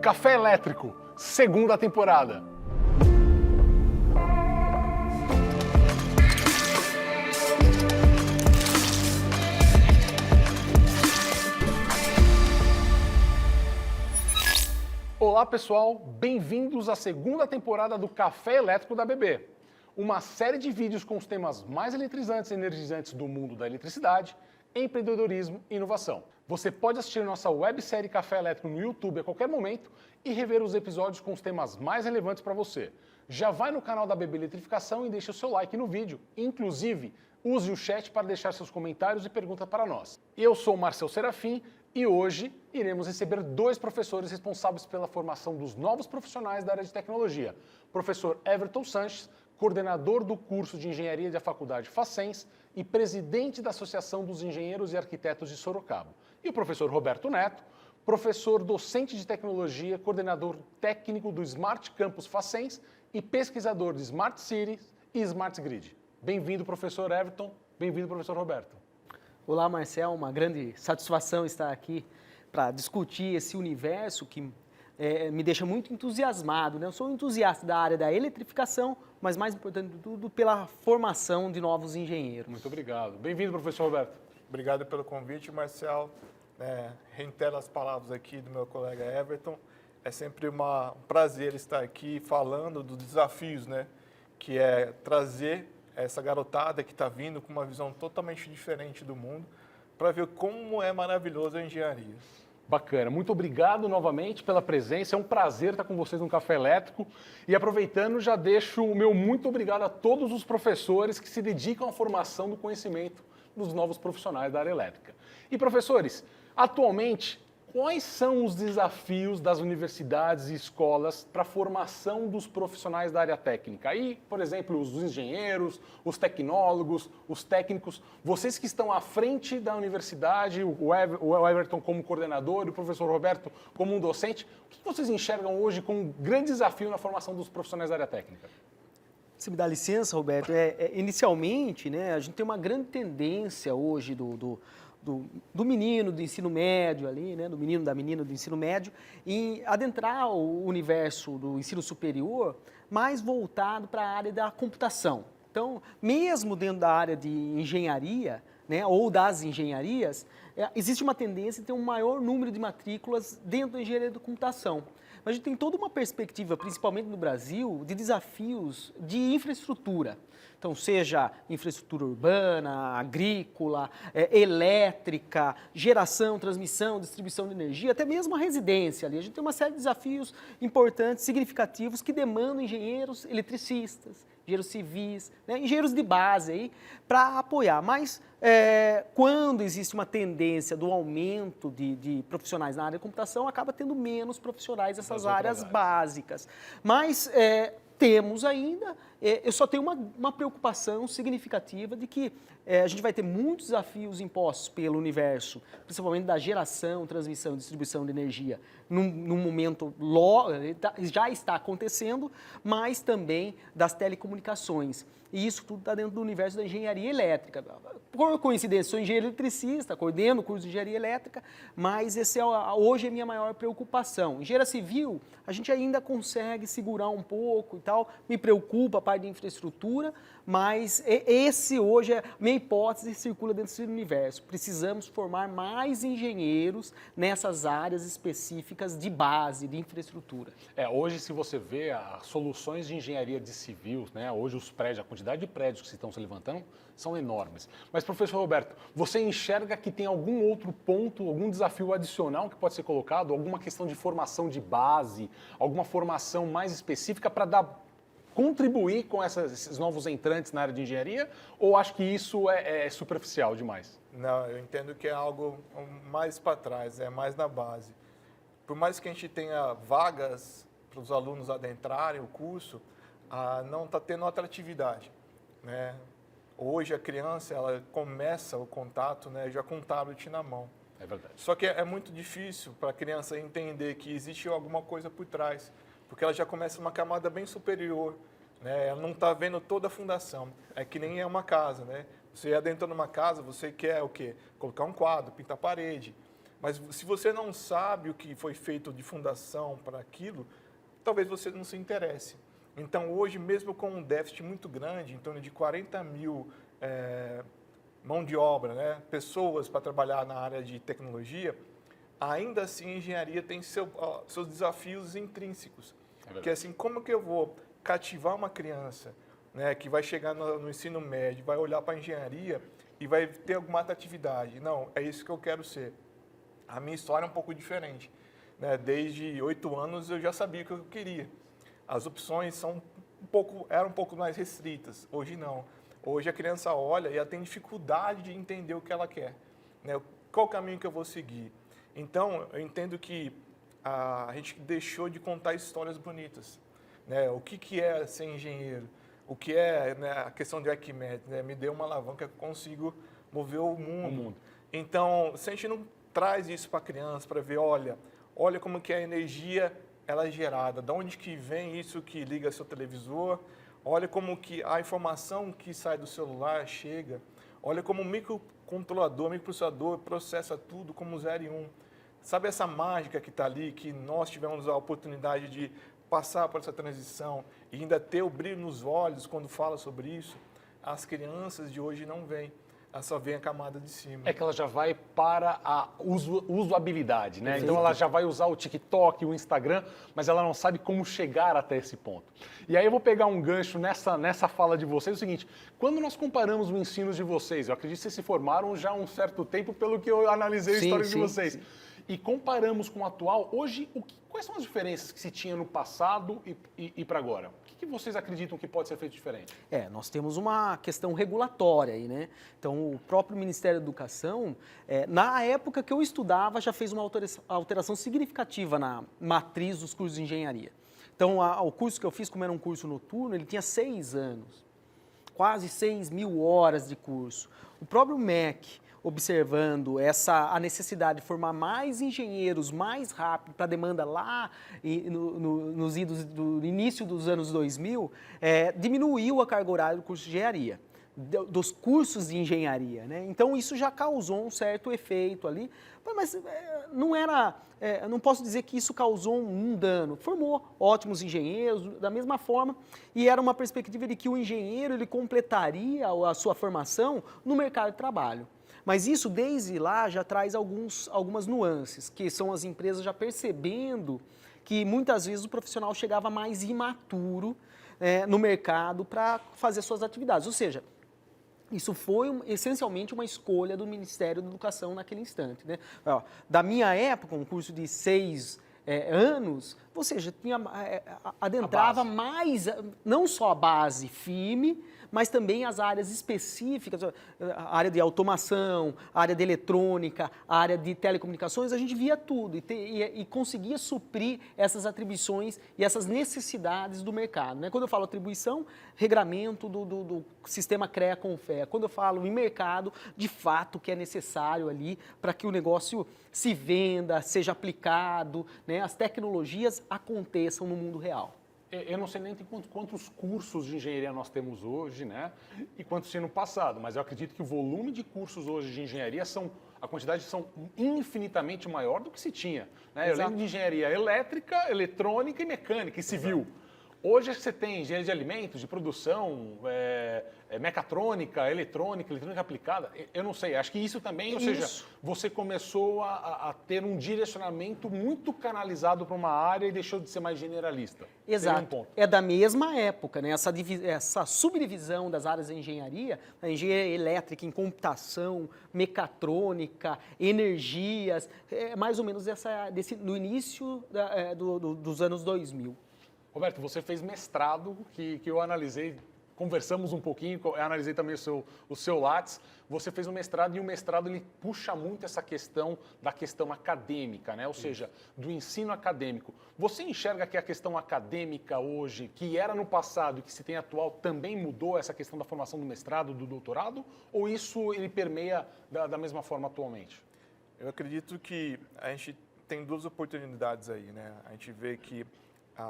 Café Elétrico, segunda temporada. Olá pessoal, bem-vindos à segunda temporada do Café Elétrico da BB. Uma série de vídeos com os temas mais eletrizantes e energizantes do mundo da eletricidade, empreendedorismo e inovação. Você pode assistir nossa websérie Café Elétrico no YouTube a qualquer momento e rever os episódios com os temas mais relevantes para você. Já vai no canal da BB Eletrificação e deixa o seu like no vídeo. Inclusive, use o chat para deixar seus comentários e perguntas para nós. Eu sou o Marcel Serafim e hoje iremos receber dois professores responsáveis pela formação dos novos profissionais da área de tecnologia. Professor Everton Sanches, coordenador do curso de Engenharia da Faculdade Facens e presidente da Associação dos Engenheiros e Arquitetos de Sorocaba. E o professor Roberto Neto, professor docente de tecnologia, coordenador técnico do Smart Campus Facens e pesquisador de Smart Cities e Smart Grid. Bem-vindo, professor Everton. Bem-vindo, professor Roberto. Olá, Marcel. Uma grande satisfação estar aqui para discutir esse universo que me deixa muito entusiasmado, né? Eu sou um entusiasta da área da eletrificação, mas mais importante de tudo, pela formação de novos engenheiros. Muito obrigado. Bem-vindo, professor Roberto. Obrigado pelo convite, Marcel. Reitero as palavras aqui do meu colega Everton. É sempre um prazer estar aqui falando dos desafios, né? Que é trazer essa garotada que está vindo com uma visão totalmente diferente do mundo para ver como é maravilhoso a engenharia. Bacana. Muito obrigado novamente pela presença. É um prazer estar com vocês no Café Elétrico. E aproveitando, já deixo o meu muito obrigado a todos os professores que se dedicam à formação do conhecimento dos novos profissionais da área elétrica. E professores, atualmente, quais são os desafios das universidades e escolas para a formação dos profissionais da área técnica? Aí, por exemplo, os engenheiros, os tecnólogos, os técnicos, vocês que estão à frente da universidade, o Everton como coordenador e o professor Roberto como um docente, o que vocês enxergam hoje como um grande desafio na formação dos profissionais da área técnica? Se me dá licença, Roberto, inicialmente, né, a gente tem uma grande tendência hoje do menino do ensino médio ali, né, do menino da menina do ensino médio, em adentrar o universo do ensino superior mais voltado para a área da computação. Então, mesmo dentro da área de engenharia, né, ou das engenharias, existe uma tendência a ter um maior número de matrículas dentro da engenharia da computação. Mas a gente tem toda uma perspectiva, principalmente no Brasil, de desafios de infraestrutura. Então, seja infraestrutura urbana, agrícola, elétrica, geração, transmissão, distribuição de energia, até mesmo a residência ali. A gente tem uma série de desafios importantes, significativos, que demandam engenheiros eletricistas, engenheiros civis, né, engenheiros de base aí, para apoiar. Mas quando existe uma tendência do aumento de profissionais na área de computação, acaba tendo menos profissionais nessas áreas básicas. Mas temos ainda, eu só tenho uma preocupação significativa de que a gente vai ter muitos desafios impostos pelo universo, principalmente da geração, transmissão e distribuição de energia, num momento já está acontecendo, mas também das telecomunicações. E isso tudo está dentro do universo da engenharia elétrica. Por coincidência, sou engenheiro eletricista, coordeno o curso de engenharia elétrica, mas hoje é a minha maior preocupação. Engenharia civil, a gente ainda consegue segurar um pouco e tal, me preocupa a parte de infraestrutura, mas esse hoje, minha hipótese circula dentro desse universo. Precisamos formar mais engenheiros nessas áreas específicas de base, de infraestrutura. Hoje, se você vê as soluções de engenharia de civil, né, hoje os prédios, a quantidade de prédios que estão se levantando são enormes. Mas, professor Roberto, você enxerga que tem algum outro ponto, algum desafio adicional que pode ser colocado, alguma questão de formação de base, alguma formação mais específica para contribuir com esses novos entrantes na área de engenharia? Ou acho que isso é superficial demais? Não, eu entendo que é algo mais para trás, é mais na base. Por mais que a gente tenha vagas para os alunos adentrarem o curso, não está tendo atratividade, né? Hoje a criança ela começa o contato, né, já com o tablet na mão. É verdade. Só que é muito difícil para a criança entender que existe alguma coisa por trás, porque ela já começa uma camada bem superior, né? Ela não está vendo toda a fundação. É que nem é uma casa, né? Você adentra numa casa, você quer o quê? Colocar um quadro, pintar a parede. Mas se você não sabe o que foi feito de fundação para aquilo, talvez você não se interesse. Então, hoje, mesmo com um déficit muito grande, em torno de 40 mil mão de obra, né, pessoas para trabalhar na área de tecnologia, ainda assim a engenharia tem seus desafios intrínsecos. Que é assim, como que eu vou cativar uma criança, né, que vai chegar no ensino médio, vai olhar para a engenharia e vai ter alguma atratividade? Não, é isso que eu quero ser. A minha história é um pouco diferente. Né? Desde 8 anos eu já sabia o que eu queria. As opções eram um pouco mais restritas. Hoje não. Hoje a criança olha e ela tem dificuldade de entender o que ela quer. Né? Qual o caminho que eu vou seguir? Então, eu entendo que a gente deixou de contar histórias bonitas. Né? O que é ser engenheiro? O que é, né, a questão de Arquimedes? Né? Me deu uma alavanca que eu consigo mover o mundo. Então, se a gente não traz isso para a criança, para ver, olha como que a energia ela é gerada, de onde que vem isso que liga seu televisor, olha como que a informação que sai do celular chega, olha como o microprocessador processa tudo como 0 e 1. Sabe essa mágica que está ali, que nós tivemos a oportunidade de passar por essa transição e ainda ter o brilho nos olhos quando fala sobre isso? As crianças de hoje não veem. Ela só vem a camada de cima. É que ela já vai para a usabilidade, né? Então ela já vai usar o TikTok, o Instagram, mas ela não sabe como chegar até esse ponto. E aí eu vou pegar um gancho nessa fala de vocês, é o seguinte, quando nós comparamos o ensino de vocês, eu acredito que vocês se formaram já há um certo tempo, pelo que eu analisei a história de vocês, e comparamos com o atual, hoje, quais são as diferenças que se tinha no passado e para agora? O que vocês acreditam que pode ser feito diferente? Nós temos uma questão regulatória aí, né? Então, o próprio Ministério da Educação, na época que eu estudava, já fez uma alteração significativa na matriz dos cursos de engenharia. Então, o curso que eu fiz, como era um curso noturno, ele tinha 6 anos, quase 6 mil horas de curso. O próprio MEC, observando a necessidade de formar mais engenheiros mais rápido para a demanda lá nos idos do início dos anos 2000, diminuiu a carga horária do curso de engenharia, dos cursos de engenharia, né? Então isso já causou um certo efeito ali, mas não posso dizer que isso causou um dano. Formou ótimos engenheiros da mesma forma e era uma perspectiva de que o engenheiro ele completaria a sua formação no mercado de trabalho. Mas isso, desde lá, já traz algumas nuances, que são as empresas já percebendo que muitas vezes o profissional chegava mais imaturo no mercado para fazer suas atividades. Ou seja, isso foi essencialmente uma escolha do Ministério da Educação naquele instante. Né? Da minha época, um curso de 6 anos, ou seja, adentrava mais, não só a base firme, mas também as áreas específicas, a área de automação, a área de eletrônica, a área de telecomunicações, a gente via tudo e conseguia suprir essas atribuições e essas necessidades do mercado. Né? Quando eu falo atribuição, regramento do sistema CREA-CONFEA. Quando eu falo em mercado, de fato, o que é necessário ali para que o negócio se venda, seja aplicado, né? As tecnologias aconteçam no mundo real. Eu não sei nem quantos cursos de engenharia nós temos hoje, né? E quantos tinha no passado, mas eu acredito que o volume de cursos hoje de engenharia a quantidade são infinitamente maior do que se tinha. Né? Eu lembro de engenharia elétrica, eletrônica e mecânica e civil. Hoje você tem engenharia de alimentos, de produção, mecatrônica, eletrônica aplicada. Eu não sei, acho que isso também, ou seja, você começou a ter um direcionamento muito canalizado para uma área e deixou de ser mais generalista. Exato. É da mesma época, né? Essa subdivisão das áreas da engenharia, a engenharia elétrica em computação, mecatrônica, energias, mais ou menos no início dos anos 2000. Roberto, você fez mestrado, que eu analisei, conversamos um pouquinho, eu analisei também o seu Lattes. Você fez um mestrado e o mestrado ele puxa muito essa questão da questão acadêmica, né? Ou seja, do ensino acadêmico. Você enxerga que a questão acadêmica hoje, que era no passado e que se tem atual, também mudou essa questão da formação do mestrado, do doutorado? Ou isso ele permeia da mesma forma atualmente? Eu acredito que a gente tem 2 oportunidades aí, né? A gente vê que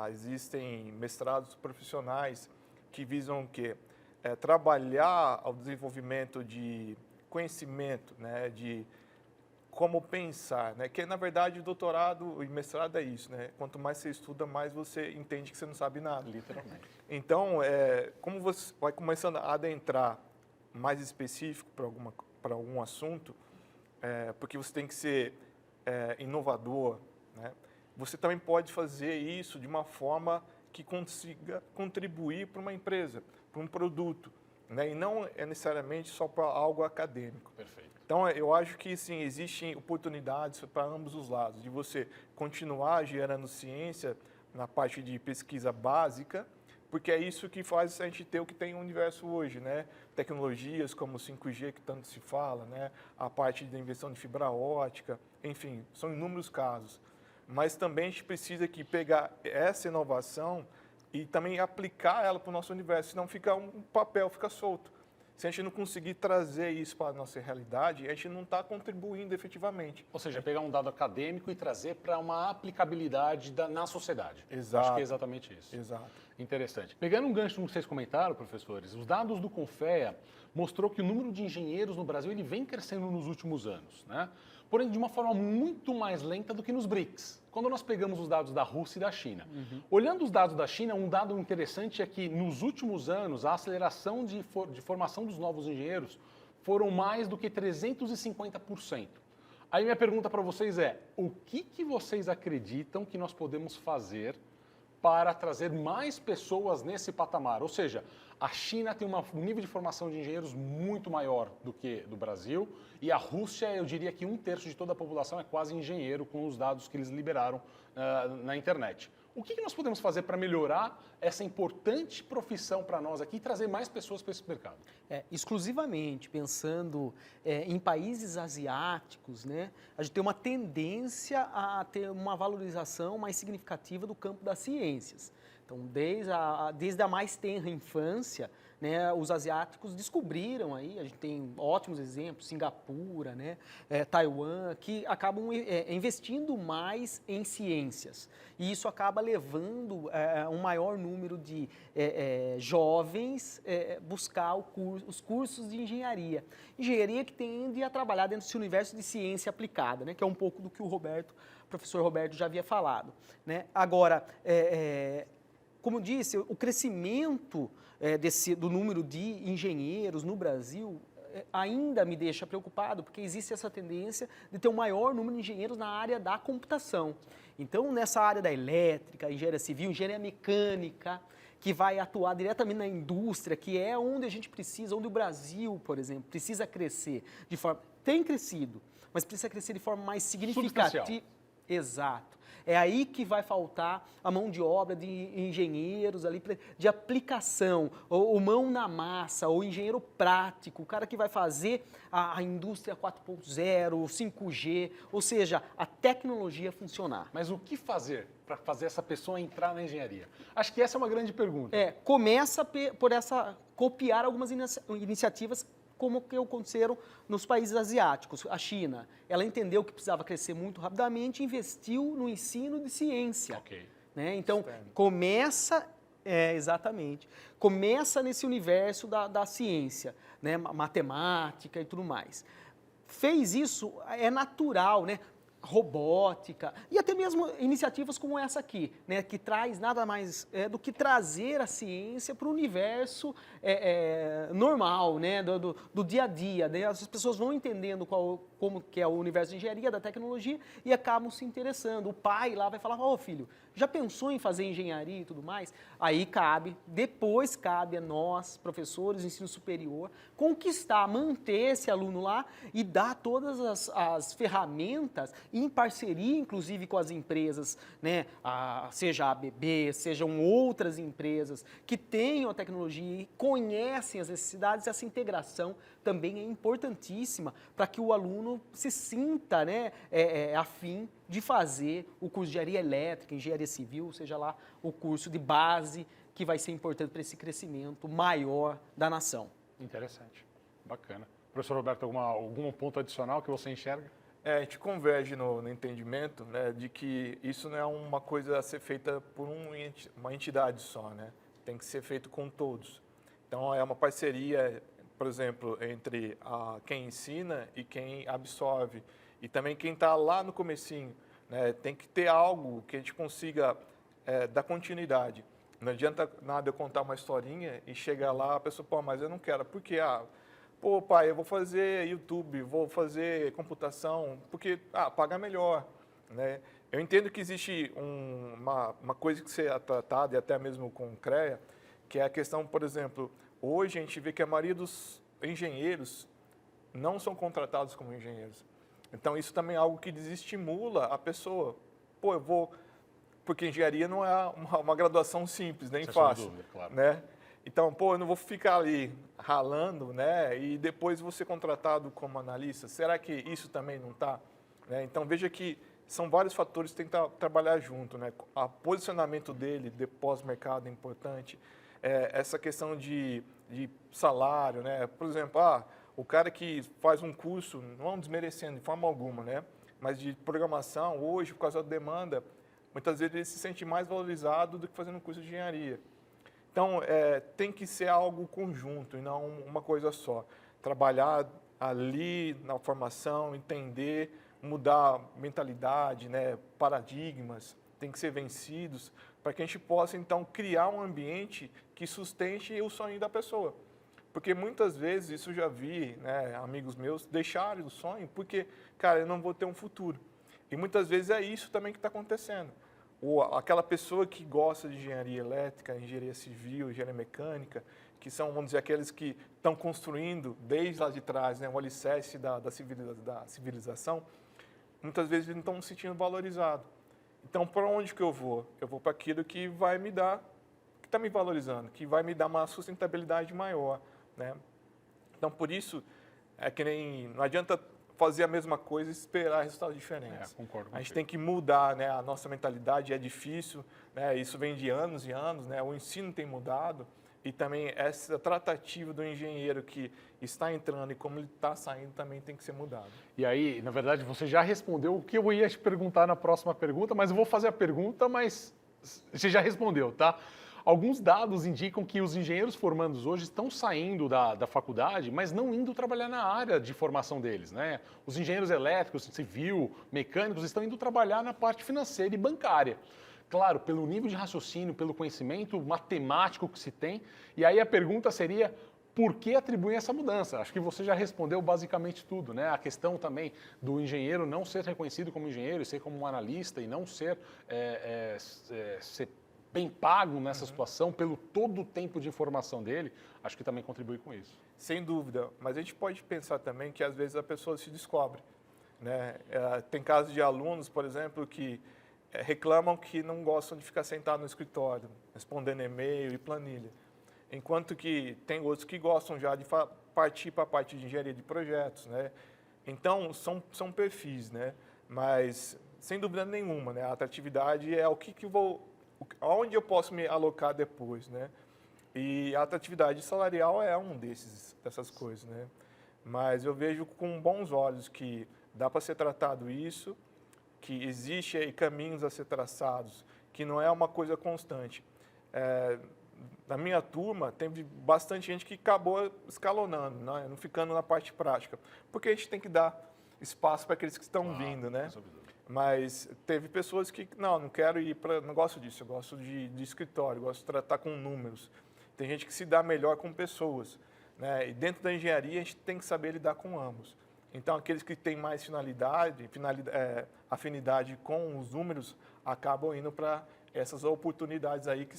existem mestrados profissionais que visam o quê? Trabalhar ao desenvolvimento de conhecimento, né, de como pensar, né? Que na verdade o doutorado e mestrado é isso, né? Quanto mais você estuda, mais você entende que você não sabe nada. Literalmente. Então, como você vai começando a adentrar mais específico para algum assunto, porque você tem que ser inovador, né? Você também pode fazer isso de uma forma que consiga contribuir para uma empresa, para um produto, né? E não é necessariamente só para algo acadêmico. Perfeito. Então, eu acho que, sim, existem oportunidades para ambos os lados, de você continuar gerando ciência na parte de pesquisa básica, porque é isso que faz a gente ter o que tem no universo hoje, né? Tecnologias como o 5G, que tanto se fala, né? A parte da invenção de fibra ótica, enfim, são inúmeros casos. Mas também a gente precisa que pegar essa inovação e também aplicar ela para o nosso universo, senão fica um papel, fica solto. Se a gente não conseguir trazer isso para a nossa realidade, a gente não está contribuindo efetivamente. Ou seja, pegar um dado acadêmico e trazer para uma aplicabilidade na sociedade. Exato. Acho que é exatamente isso. Exato. Interessante. Pegando um gancho no que vocês comentaram, professores, os dados do Confea mostrou que o número de engenheiros no Brasil ele vem crescendo nos últimos anos, né? Porém, de uma forma muito mais lenta do que nos BRICS, quando nós pegamos os dados da Rússia e da China. Olhando os dados da China, um dado interessante é que, nos últimos anos, a aceleração de formação dos novos engenheiros foram mais do que 350%. Aí minha pergunta para vocês é, o que vocês acreditam que nós podemos fazer para trazer mais pessoas nesse patamar? Ou seja, a China tem um nível de formação de engenheiros muito maior do que do Brasil e a Rússia, eu diria que 1/3 de toda a população é quase engenheiro com os dados que eles liberaram na internet. O que nós podemos fazer para melhorar essa importante profissão para nós aqui e trazer mais pessoas para esse mercado? Exclusivamente pensando em países asiáticos, né, a gente tem uma tendência a ter uma valorização mais significativa do campo das ciências. Então, desde a mais tenra infância, né, os asiáticos descobriram aí, a gente tem ótimos exemplos, Singapura, né, Taiwan, que acabam investindo mais em ciências. E isso acaba levando um maior número de jovens buscar os cursos de engenharia. Engenharia que tende a trabalhar dentro desse universo de ciência aplicada, né, que é um pouco do que o professor Roberto já havia falado, né. Agora, como disse, o crescimento do número de engenheiros no Brasil ainda me deixa preocupado, porque existe essa tendência de ter um maior número de engenheiros na área da computação. Então, nessa área da elétrica, engenharia civil, engenharia mecânica, que vai atuar diretamente na indústria, que é onde a gente precisa, onde o Brasil, por exemplo, precisa crescer de forma... Tem crescido, mas precisa crescer de forma mais significativa. Exato. É aí que vai faltar a mão de obra de engenheiros ali de aplicação, ou mão na massa, ou engenheiro prático, o cara que vai fazer a indústria 4.0, 5G, ou seja, a tecnologia funcionar. Mas o que fazer para fazer essa pessoa entrar na engenharia? Acho que essa é uma grande pergunta. Começa por copiar algumas iniciativas como que aconteceram nos países asiáticos. A China, ela entendeu que precisava crescer muito rapidamente e investiu no ensino de ciência. Ok. Né? Então, começa nesse universo da ciência, né? Matemática e tudo mais. Fez isso, é natural, né? Robótica e até mesmo iniciativas como essa aqui, né, que traz nada mais do que trazer a ciência para o universo normal, né, do dia a dia. Né? As pessoas vão entendendo como que é o universo de engenharia, da tecnologia e acabam se interessando. O pai lá vai falar, filho, já pensou em fazer engenharia e tudo mais? Aí depois cabe a nós, professores do ensino superior, conquistar, manter esse aluno lá e dar todas as ferramentas em parceria, inclusive, com as empresas, né? Seja a ABB, sejam outras empresas que tenham a tecnologia e conhecem as necessidades, essa integração também é importantíssima para que o aluno se sinta, né, afim de fazer o curso de engenharia elétrica, engenharia civil, seja lá o curso de base que vai ser importante para esse crescimento maior da nação. Interessante, bacana. Professor Roberto, algum ponto adicional que você enxerga? A gente converge no entendimento, né, de que isso não é uma coisa a ser feita por uma entidade só, né? Tem que ser feito com todos. Então, é uma parceria, por exemplo, entre quem ensina e quem absorve. E também quem está lá no comecinho, né? Tem que ter algo que a gente consiga dar continuidade. Não adianta nada eu contar uma historinha e chegar lá, a pessoa, pô, mas eu não quero. Por quê? Pô, pai, eu vou fazer YouTube, vou fazer computação, porque, paga melhor, né? Eu entendo que existe uma coisa que você é tratada, e até mesmo com o CREA, que é a questão, por exemplo, hoje a gente vê que a maioria dos engenheiros não são contratados como engenheiros. Então, isso também é algo que desestimula a pessoa. Pô, eu vou... Porque engenharia não é uma graduação simples, nem fácil, dúvida, claro. né? Então, pô, eu não vou ficar ali ralando, né? E depois vou ser contratado como analista. Será que isso também não está? Né? Então, veja que são vários fatores que tem que trabalhar junto, né? O posicionamento dele de pós-mercado é importante. Essa questão de salário, né? Por exemplo, o cara que faz um curso, não desmerecendo de forma alguma, né? Mas de programação, hoje, por causa da demanda, muitas vezes ele se sente mais valorizado do que fazendo um curso de engenharia. Então, tem que ser algo conjunto e não uma coisa só. Trabalhar ali na formação, entender, mudar mentalidade, né, paradigmas, tem que ser vencidos, para que a gente possa, então, criar um ambiente que sustente o sonho da pessoa. Porque muitas vezes, isso eu já vi, né, amigos meus deixarem o sonho porque, cara, eu não vou ter um futuro. E muitas vezes é isso também que está acontecendo. Ou aquela pessoa que gosta de engenharia elétrica, engenharia civil, engenharia mecânica, que são, vamos dizer, aqueles que estão construindo desde lá de trás, né, o alicerce da civilização, muitas vezes não estão se sentindo valorizados. Então, para onde que eu vou? Eu vou para aquilo que vai me dar, que está me valorizando, que vai me dar uma sustentabilidade maior, né? Então, por isso, que nem, não adianta fazer a mesma coisa e esperar resultados diferentes. Concordo com a gente você. tem que mudar, né, a nossa mentalidade, é difícil, né, isso vem de anos e anos, né, o ensino tem mudado e também essa tratativa do engenheiro que está entrando e como ele está saindo também tem que ser mudado. E aí, na verdade, você já respondeu o que eu ia te perguntar na próxima pergunta, mas eu vou fazer a pergunta, mas você já respondeu, tá? Alguns dados indicam que os engenheiros formandos hoje estão saindo da faculdade, mas não indo trabalhar na área de formação deles, né? Os engenheiros elétricos, civil, mecânicos estão indo trabalhar na parte financeira e bancária. Claro, pelo nível de raciocínio, pelo conhecimento matemático que se tem. E aí a pergunta seria, por que atribuem essa mudança? Acho que você já respondeu basicamente tudo, né? A questão também do engenheiro não ser reconhecido como engenheiro, ser como um analista e não ser bem pago nessa situação pelo todo o tempo de informação dele, acho que também contribui com isso. Sem dúvida, mas a gente pode pensar também que às vezes a pessoa se descobre, né? Tem casos de alunos, por exemplo, que reclamam que não gostam de ficar sentado no escritório, respondendo e-mail e planilha. Enquanto que tem outros que gostam já de partir para a parte de engenharia de projetos, né? Então, são perfis, né? Mas, sem dúvida nenhuma, né? A atratividade é aonde eu posso me alocar depois, né? E a atratividade salarial é dessas coisas, né? Mas eu vejo com bons olhos que dá para ser tratado isso, que existe aí caminhos a ser traçados, que não é uma coisa constante. Na minha turma, teve bastante gente que acabou escalonando, né? Não ficando na parte prática, porque a gente tem que dar espaço para aqueles que estão vindo, né? Mas teve pessoas que, não quero ir para, não gosto disso, eu gosto de escritório, gosto de tratar com números. Tem gente que se dá melhor com pessoas, né? E dentro da engenharia a gente tem que saber lidar com ambos. Então, aqueles que têm mais afinidade com os números acabam indo para essas oportunidades aí que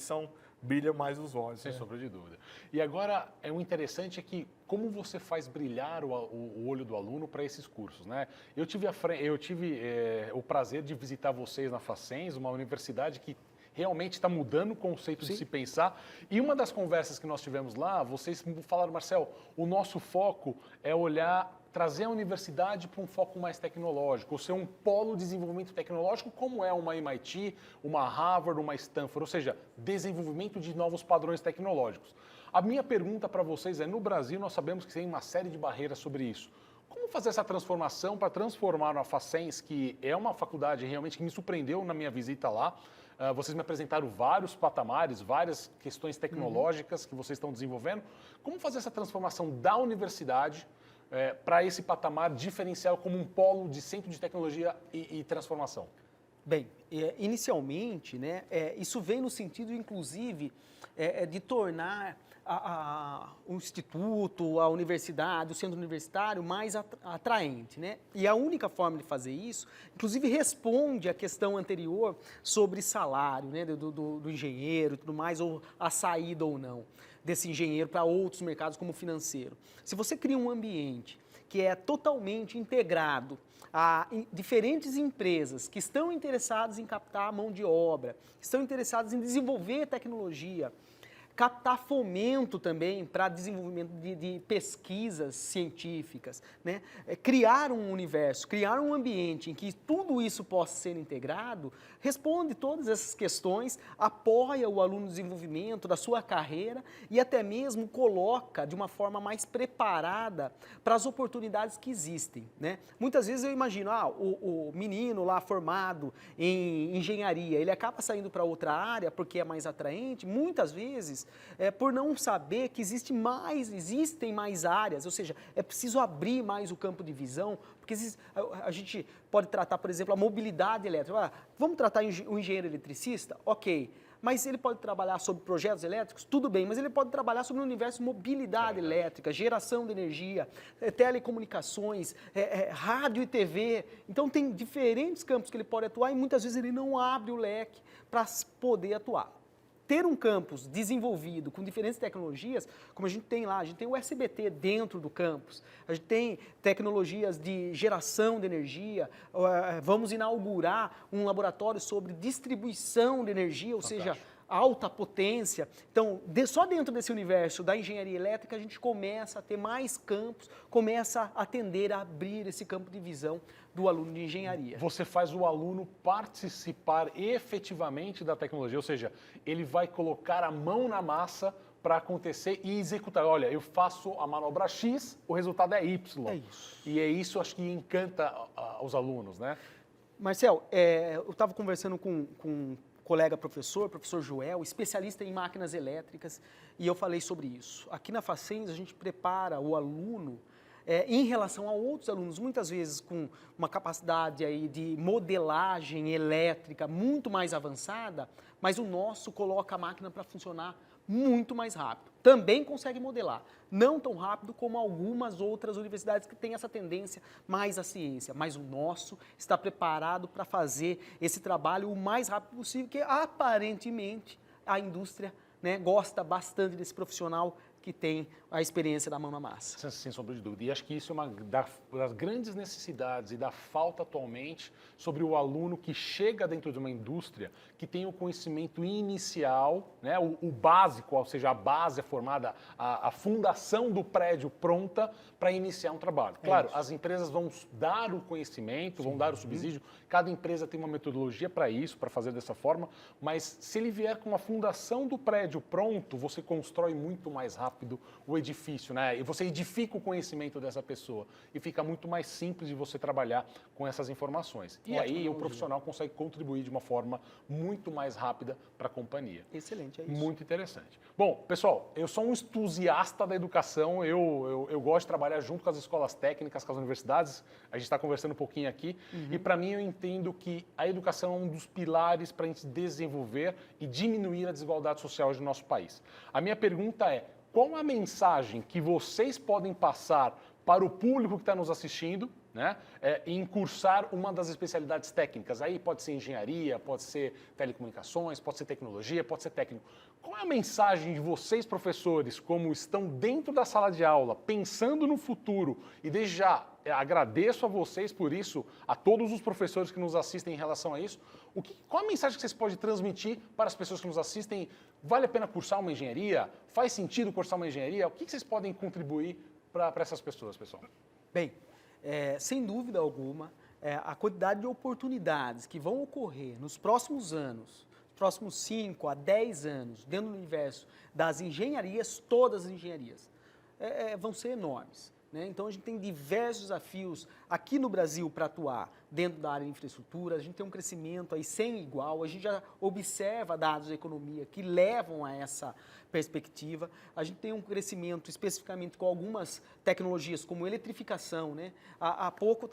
brilham mais os olhos. Sem sombra de dúvida. E agora, o interessante é que como você faz brilhar o olho do aluno para esses cursos, né? Eu tive o prazer de visitar vocês na Facens, uma universidade que realmente está mudando o conceito de se pensar. E uma das conversas que nós tivemos lá, vocês falaram, Marcel, o nosso foco é trazer a universidade para um foco mais tecnológico, ou ser um polo de desenvolvimento tecnológico, como é uma MIT, uma Harvard, uma Stanford, ou seja, desenvolvimento de novos padrões tecnológicos. A minha pergunta para vocês é, no Brasil nós sabemos que tem uma série de barreiras sobre isso. Como fazer essa transformação para transformar a Facens, que é uma faculdade realmente que me surpreendeu na minha visita lá? Vocês me apresentaram vários patamares, várias questões tecnológicas que vocês estão desenvolvendo. Como fazer essa transformação da universidade para esse patamar diferencial como um polo de centro de tecnologia e transformação? Bem, inicialmente, né, isso vem no sentido, inclusive, de tornar o instituto, a universidade, o centro universitário mais atraente, né? E a única forma de fazer isso, inclusive, responde à questão anterior sobre salário, né, do engenheiro e tudo mais, ou a saída ou não desse engenheiro para outros mercados como o financeiro. Se você cria um ambiente que é totalmente integrado a diferentes empresas que estão interessadas em captar mão de obra, que estão interessadas em desenvolver tecnologia, captar fomento também para desenvolvimento de pesquisas científicas, né? Criar um universo, criar um ambiente em que tudo isso possa ser integrado, responde todas essas questões, apoia o aluno no desenvolvimento da sua carreira e até mesmo coloca de uma forma mais preparada para as oportunidades que existem, né? Muitas vezes eu imagino, o menino lá formado em engenharia, ele acaba saindo para outra área porque é mais atraente, muitas vezes por não saber que existem mais áreas, ou seja, é preciso abrir mais o campo de visão, porque a gente pode tratar, por exemplo, a mobilidade elétrica. Vamos tratar o engenheiro eletricista? Ok, mas ele pode trabalhar sobre projetos elétricos? Tudo bem, mas ele pode trabalhar sobre o universo de mobilidade elétrica, geração de energia, telecomunicações, rádio e TV. Então, tem diferentes campos que ele pode atuar e muitas vezes ele não abre o leque para poder atuar. Ter um campus desenvolvido com diferentes tecnologias, como a gente tem lá, a gente tem o SBT dentro do campus, a gente tem tecnologias de geração de energia, vamos inaugurar um laboratório sobre distribuição de energia, ou seja, alta potência. Então, só dentro desse universo da engenharia elétrica, a gente começa a ter mais campos, começa a tender a abrir esse campo de visão do aluno de engenharia. Você faz o aluno participar efetivamente da tecnologia, ou seja, ele vai colocar a mão na massa para acontecer e executar. Olha, eu faço a manobra X, o resultado é Y. É isso. E é isso, acho que encanta os alunos, né? Marcel, eu estava conversando com um colega professor Joel, especialista em máquinas elétricas, e eu falei sobre isso. Aqui na Facens, a gente prepara o aluno em relação a outros alunos, muitas vezes com uma capacidade aí de modelagem elétrica muito mais avançada, mas o nosso coloca a máquina para funcionar muito mais rápido. Também consegue modelar, não tão rápido como algumas outras universidades que têm essa tendência mais à ciência, mas o nosso está preparado para fazer esse trabalho o mais rápido possível, porque aparentemente a indústria, né, gosta bastante desse profissional que tem a experiência da mão na massa. Sem sombra de dúvida. E acho que isso é uma das grandes necessidades e da falta atualmente sobre o aluno que chega dentro de uma indústria que tem o conhecimento inicial, né, o básico, ou seja, a base é formada, a fundação do prédio pronta para iniciar um trabalho. Claro, as empresas vão dar o conhecimento, vão dar o subsídio, cada empresa tem uma metodologia para isso, para fazer dessa forma, mas se ele vier com a fundação do prédio pronto, você constrói muito mais rápido o edifício, né? E você edifica o conhecimento dessa pessoa e fica muito mais simples de você trabalhar com essas informações. E aí o profissional consegue contribuir de uma forma muito mais rápida para a companhia. Excelente, é isso. Muito interessante. Bom, pessoal, eu sou um entusiasta da educação, eu gosto de trabalhar junto com as escolas técnicas, com as universidades, a gente está conversando um pouquinho aqui, e para mim eu entendo que a educação é um dos pilares para a gente desenvolver e diminuir a desigualdade social do nosso país. A minha pergunta é, qual a mensagem que vocês podem passar para o público que está nos assistindo, né, em cursar uma das especialidades técnicas? Aí pode ser engenharia, pode ser telecomunicações, pode ser tecnologia, pode ser técnico. Qual é a mensagem de vocês, professores, como estão dentro da sala de aula, pensando no futuro? E desde já agradeço a vocês por isso, a todos os professores que nos assistem em relação a isso. Qual a mensagem que vocês podem transmitir para as pessoas que nos assistem? Vale a pena cursar uma engenharia? Faz sentido cursar uma engenharia? O que vocês podem contribuir para essas pessoas, pessoal? Bem, sem dúvida alguma, a quantidade de oportunidades que vão ocorrer nos próximos anos, próximos 5 a 10 anos, dentro do universo das engenharias, todas as engenharias, vão ser enormes, né? Então, a gente tem diversos desafios aqui no Brasil para atuar, dentro da área de infraestrutura, a gente tem um crescimento aí sem igual, a gente já observa dados da economia que levam a essa perspectiva, a gente tem um crescimento especificamente com algumas tecnologias como eletrificação, né? Há pouco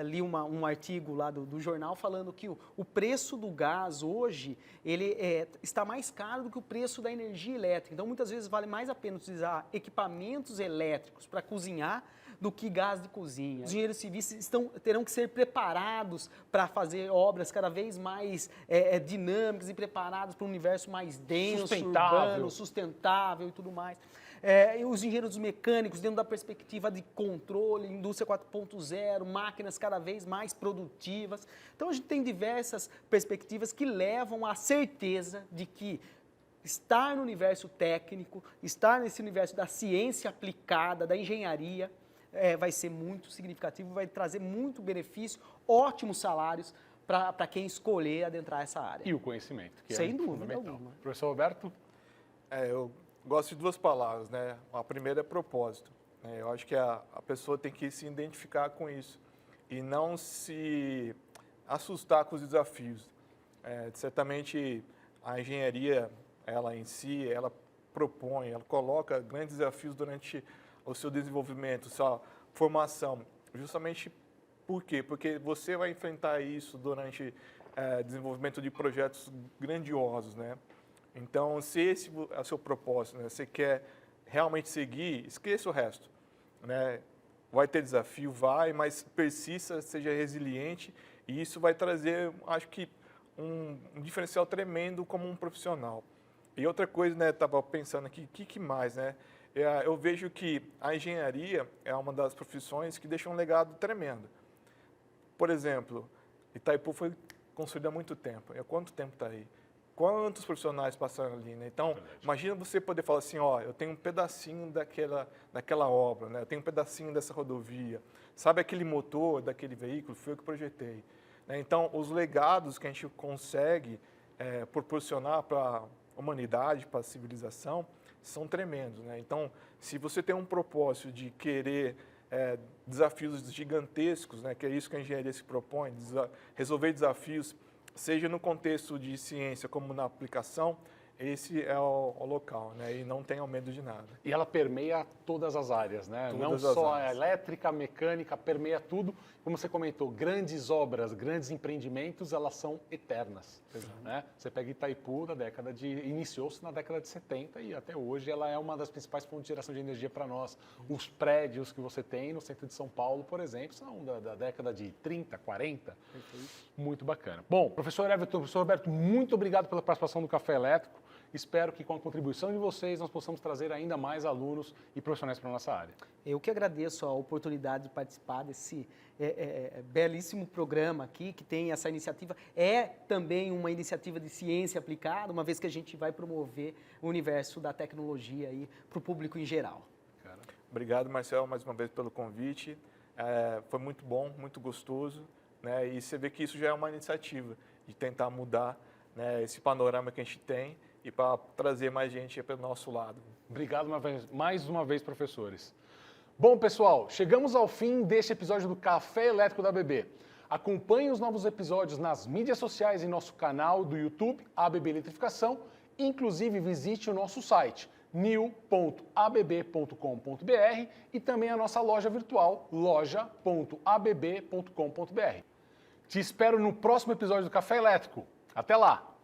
li um artigo lá do jornal falando que o preço do gás hoje, ele está mais caro do que o preço da energia elétrica, então muitas vezes vale mais a pena utilizar equipamentos elétricos para cozinhar do que gás de cozinha. Os engenheiros civis terão que ser preparados para fazer obras cada vez mais dinâmicas e preparados para um universo mais denso, urbano, sustentável e tudo mais. E os engenheiros mecânicos, dentro da perspectiva de controle, indústria 4.0, máquinas cada vez mais produtivas. Então, a gente tem diversas perspectivas que levam à certeza de que estar no universo técnico, estar nesse universo da ciência aplicada, da engenharia, vai ser muito significativo, vai trazer muito benefício, ótimos salários para quem escolher adentrar essa área. E o conhecimento, que sem é dúvida fundamental. alguma. Professor Roberto? Eu gosto de duas palavras, né? A primeira é propósito. Eu acho que a pessoa tem que se identificar com isso e não se assustar com os desafios. Certamente a engenharia, ela em si, ela propõe, ela coloca grandes desafios durante o seu desenvolvimento, sua formação. Justamente por quê? Porque você vai enfrentar isso durante desenvolvimento de projetos grandiosos, né? Então, se esse é o seu propósito, né? Você quer realmente seguir, esqueça o resto, né? Vai ter desafio, mas persista, seja resiliente e isso vai trazer, acho que, um diferencial tremendo como um profissional. E outra coisa, né? Estava pensando aqui, o que mais, né? Eu vejo que a engenharia é uma das profissões que deixa um legado tremendo. Por exemplo, Itaipu foi construída há muito tempo. E há quanto tempo está aí? Quantos profissionais passaram ali, né? Então, imagina você poder falar assim, eu tenho um pedacinho daquela obra, né? Eu tenho um pedacinho dessa rodovia. Sabe aquele motor daquele veículo? Foi eu que projetei. Né? Então, os legados que a gente consegue proporcionar para a humanidade, para a civilização, são tremendos, né? Então, se você tem um propósito de querer desafios gigantescos, né, que é isso que a engenharia se propõe, resolver desafios, seja no contexto de ciência como na aplicação, esse é o local, né? E não tenham medo de nada. E ela permeia todas as áreas, né? Todas não as só a áreas. elétrica, a mecânica, permeia tudo. Como você comentou, grandes obras, grandes empreendimentos, elas são eternas. Né? Você pega Itaipu, iniciou-se na década de 70 e até hoje ela é uma das principais fontes de geração de energia para nós. Os prédios que você tem no centro de São Paulo, por exemplo, são da década de 30, 40. Muito bacana. Bom, professor Everton, professor Roberto, muito obrigado pela participação do Café Elétrico. Espero que com a contribuição de vocês nós possamos trazer ainda mais alunos e profissionais para a nossa área. Eu que agradeço a oportunidade de participar desse belíssimo programa aqui, que tem essa iniciativa. É também uma iniciativa de ciência aplicada, uma vez que a gente vai promover o universo da tecnologia aí para o público em geral. Obrigado, Marcel, mais uma vez pelo convite. Foi muito bom, muito gostoso, né? E você vê que isso já é uma iniciativa de tentar mudar, né, esse panorama que a gente tem e para trazer mais gente para o nosso lado. Obrigado mais uma vez, professores. Bom, pessoal, chegamos ao fim deste episódio do Café Elétrico da ABB. Acompanhe os novos episódios nas mídias sociais e nosso canal do YouTube, ABB Eletrificação. Inclusive, visite o nosso site, new.abb.com.br e também a nossa loja virtual, loja.abb.com.br. Te espero no próximo episódio do Café Elétrico. Até lá!